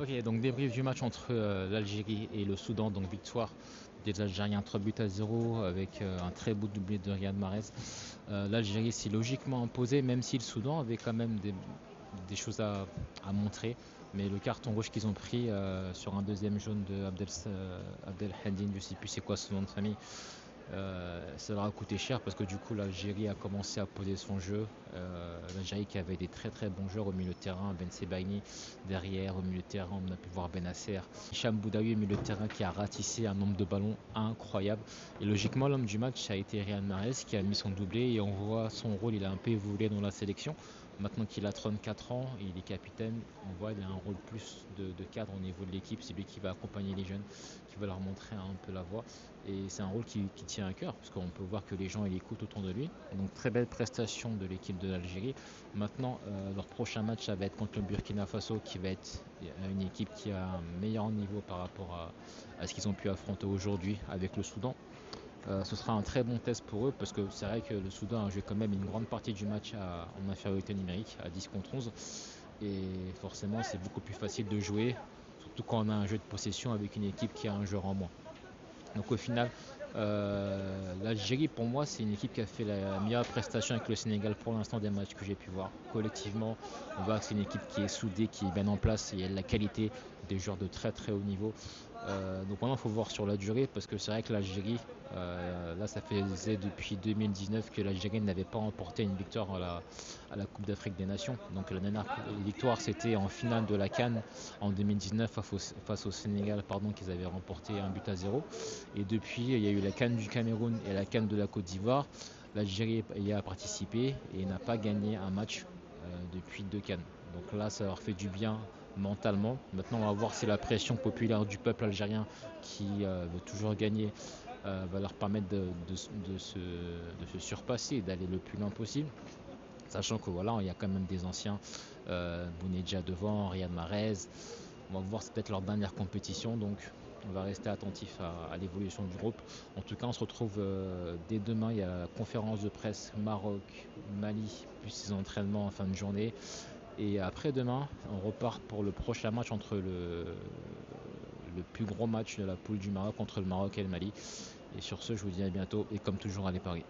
Ok, donc débrief du match entre l'Algérie et le Soudan, donc victoire des Algériens 3 buts à 0 avec un très beau doublé de Riyad Mahrez. L'Algérie s'est logiquement imposée, même si le Soudan avait quand même des choses à montrer. Mais le carton rouge qu'ils ont pris sur un deuxième jaune de Abdel Haddin, je ne sais plus c'est quoi son nom de famille, ça leur a coûté cher parce que du coup l'Algérie a commencé à poser son jeu. L'Algérie qui avait des très très bons joueurs au milieu de terrain, Ben Sebaini derrière, au milieu de terrain on a pu voir Benasser, Hicham Boudaoui au milieu de terrain qui a ratissé un nombre de ballons incroyable. Et logiquement l'homme du match a été Riyad Mahrez qui a mis son doublé et on voit son rôle, il a un peu évolué dans la sélection. Maintenant qu'il a 34 ans, il est capitaine, on voit qu'il a un rôle plus de cadre au niveau de l'équipe, c'est lui qui va accompagner les jeunes, qui va leur montrer un peu la voie. Et c'est un rôle qui tient à cœur, parce qu'on peut voir que les gens ils écoutent autour de lui. Donc très belle prestation de l'équipe de l'Algérie. Maintenant, leur prochain match, ça va être contre le Burkina Faso, qui va être une équipe qui a un meilleur niveau par rapport à ce qu'ils ont pu affronter aujourd'hui avec le Soudan. Ce sera un très bon test pour eux, parce que c'est vrai que le Soudan a joué quand même une grande partie du match en infériorité numérique, à 10 contre 11. Et forcément, c'est beaucoup plus facile de jouer, surtout quand on a un jeu de possession avec une équipe qui a un joueur en moins. Donc au final, l'Algérie pour moi c'est une équipe qui a fait la meilleure prestation avec le Sénégal pour l'instant des matchs que j'ai pu voir. Collectivement, on voit que c'est une équipe qui est soudée, qui est bien en place et elle a la qualité des joueurs de très très haut niveau. Donc maintenant il faut voir sur la durée parce que c'est vrai que l'Algérie, là ça faisait depuis 2019 que l'Algérie n'avait pas remporté une victoire à la Coupe d'Afrique des Nations. Donc la dernière victoire c'était en finale de la CAN en 2019 face au Sénégal qu'ils avaient remporté un but à zéro. Et depuis, il y a eu la CAN du Cameroun et la CAN de la Côte d'Ivoire. L'Algérie y a participé et n'a pas gagné un match depuis deux CAN. Donc là, ça leur fait du bien mentalement. Maintenant, on va voir si la pression populaire du peuple algérien qui veut toujours gagner va leur permettre de se surpasser et d'aller le plus loin possible. Sachant que voilà, il y a quand même des anciens, Bounedjah devant, Riyad Mahrez. On va voir, c'est peut-être leur dernière compétition, donc on va rester attentif à l'évolution du groupe. En tout cas, on se retrouve dès demain. Il y a la conférence de presse Maroc, Mali, puis ses entraînements en fin de journée. Et après-demain, on repart pour le prochain match entre le plus gros match de la poule du Maroc entre le Maroc et le Mali. Et sur ce, je vous dis à bientôt et comme toujours, allez Paris.